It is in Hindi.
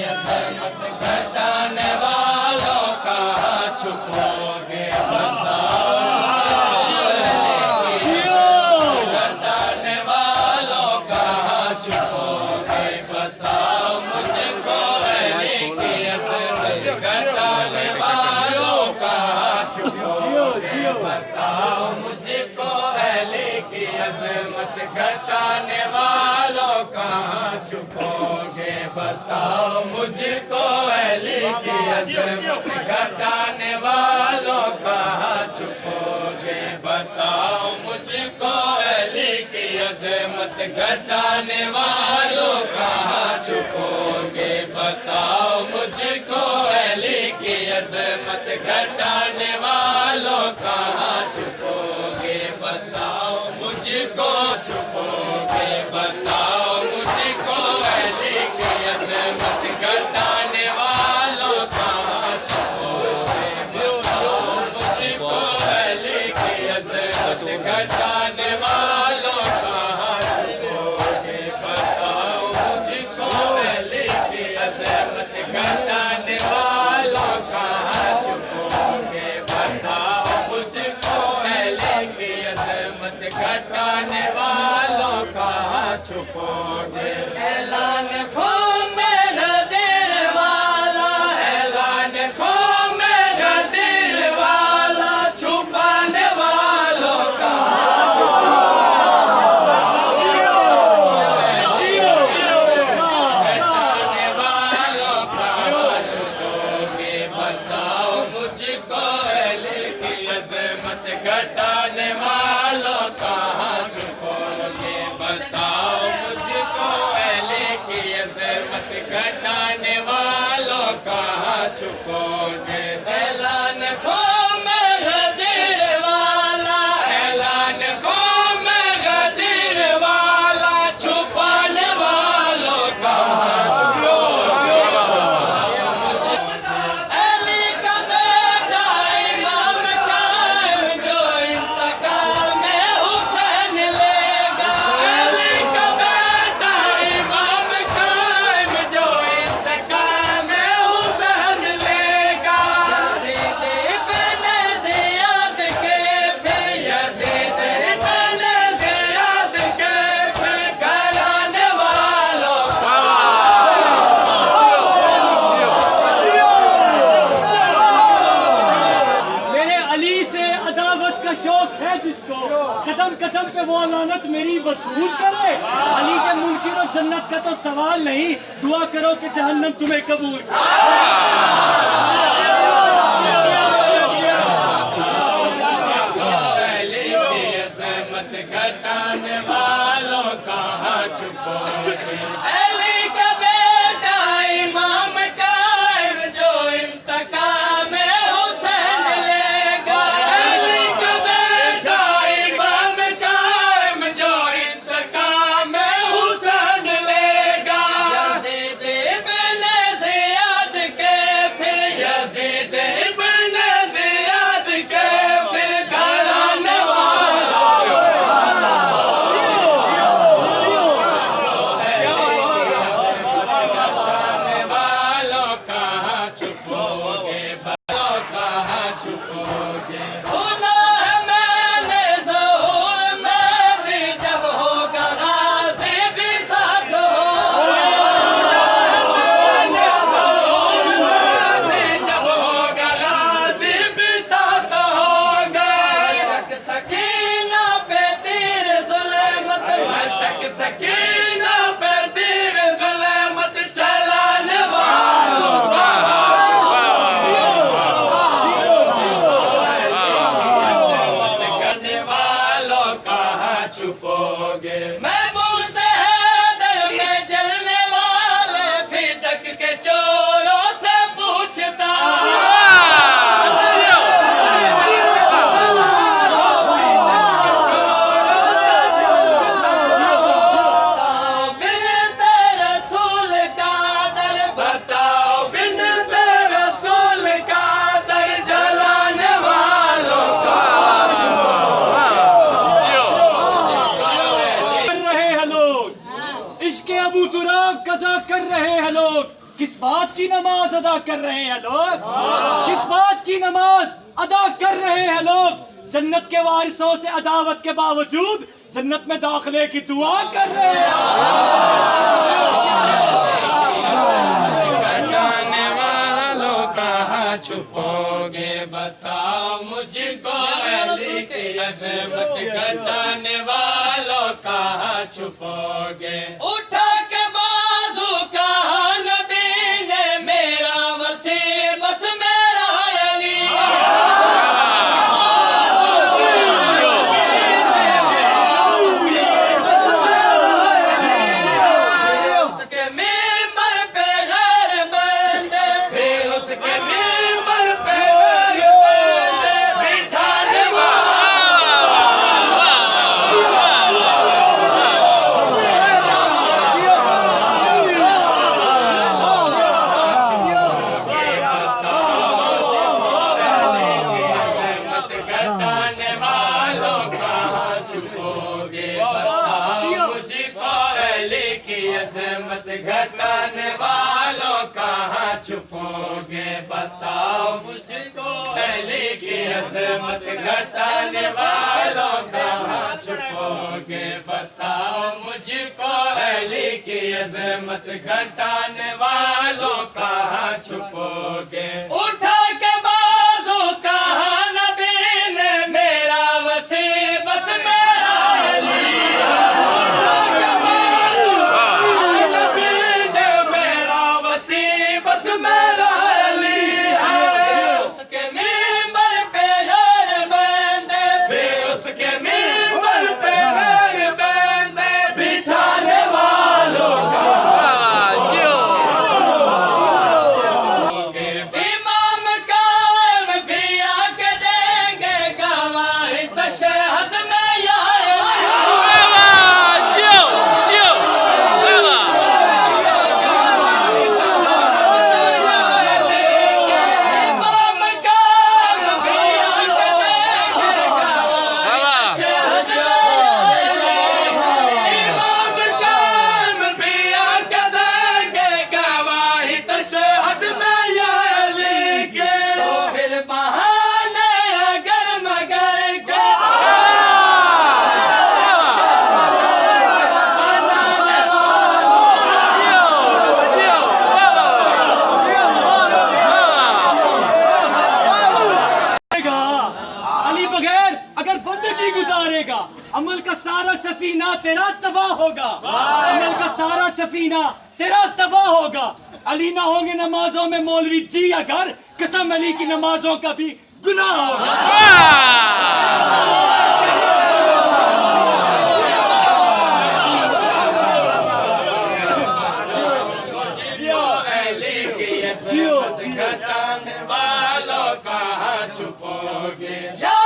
अजमत घटाने वालों का छुपोगे घटाने वालों का छुपोगे बताओ मुझको अली की अजमत घटाने वालों का छुपोगे बताओ मुझको अली की अजमत घटाने वालों का छुपोगे बताओ मुझको अली की अजमत घटाने वालों का छुपोगे बताओ मुझको अली की अजमत घटाने वालों का छुपोगे बताओ मुझको अली की अजमत घटाने वालों का छुपोगे बताओ मुझको छुपोगे बताओ मुझको अली की अजमत घटाने वालों का छुपोगे बताओ मुझको अली की अजमत घटाने वालों का छुपोगे बताओ मुझको अली की अजमत घटाने वालों का छुपोगे बताओ मुझको अली की अजमत घटाने वालों का छुपोगे ऐलान खो मेरा दिल वाला ऐलान खो मेरा दिल वाला छुपाने वालों का घटाने वालों का छुपोगे बताओ मुझको अली की अजमत घटाने वालों का छुपोगे बताओ मुझको अली की अजमत घटाने वालों का छुपोगे ऐलान खो मेरा दिल वाला ऐलान खो मेरा दिल वाला छुपाने वालों का छुपोगे अली का बेटा इमाम कायम जो इंतकाम में हुसैन लेगा अली का बेटा इमाम कायम जो इंतकाम में हुसैन लेगा यजीद इब्न ज़ियाद के फिर यजीद इब्न ज़ियाद के फिर घराने वालों का मेरे अली से अदावत का शौक है जिसको कदम कदम पे वो अमानत मेरी वसूल करे। अली के मुनकिर और जन्नत का तो सवाल नहीं, दुआ करो कि जहन्नम तुम्हें कबूल करे। अली की अजमत घटाने वालों का छुपोगे अली का बेटा इमाम कायम जो इंतकाम में हुसैन लेगा अली का बेटा इमाम कायम जो इंतकाम में हुसैन लेगा यजीद इब्न ज़ियाद के फिर यजीद इब्न ज़ियाद के फिर घराने वालों घराने वालों का छुपोगे वालों का छुपोगे सुना है मैंने ज़हूर मेहदी जब होगा गाज़ी भी साथ जब होगा गाज़ी भी साथ होगा शक सकीना पे तीर ज़ुल्मत शक सकीना पे तीर ज़ुल्मत चलाने वालों का करने वालों का छुपोगे महबूब से हैदर में जलने वाले फिदक के चोरों से पूछता बिन तेरे रसूल का दर बताओ बिन तेरे रसूल का दर जलाने वालों का कर रहे हैं लोग, इश्क अबू तुराब कज़ा कर रहे हैं लोग। किस किस बात की नमाज अदा कर रहे हैं लोग? किस बात की नमाज अदा कर रहे हैं लोग? जन्नत के वारिसों से अदावत के बावजूद जन्नत में दाखिले की दुआ कर रहे हैं। घटाने वालों कहाँ छुपोगे, बताओ मुझको अली की अज़मत। घटाने वालों कहाँ छुपोगे, उठा के बाजू कहाँ नबी ने मेरा वसी बस मेरा अली। उसके मिंबर पे गैर बंदे, फिर उसके मिंबर पे गैर बंदे बिठाने घटाने वालों कहाँ छुपोगे, बताओ मुझको अली की अज़मत। घटाने वालों कहाँ छुपोगे, बताओ मुझको अली की अज़मत। घटाने वालों कहाँ छुपोगे, बताओ मुझको अली की अज़मत। घटाने वालों कहाँ छुपोगे, उठा के बाजू कहाँ नबी ने मेरा वसी बस मेरा अली। उठा के बाजू कहाँ नबी ने मेरा वसी बस मेरा अली है। उसके मिंबर पे गैर बंदे, फिर उसके मिंबर पे गैर बंदे बिठाने वालों का इमाम कायम भी आके देंगे गवाही तशहद में या इमाम कायम भी आके देंगे गवाही तशहद में। इमाम कायम भी आके देंगे गवाही तशहद में या अली के। तो फिर बहाने अगर मगर के बनाने अली बगैर अगर बंदगी गुजारेगा अमल का सारा सफीना तेरा तबाह होगा। अमल का सारा सफीना तेरा तबाह होगा। अली ना होंगे नमाजों में मौलवी जी अगर कसम अली की नमाजों का भी गुनाह होगा। अली की अज़मत। घटाने वालों कहाँ छुपोगे, या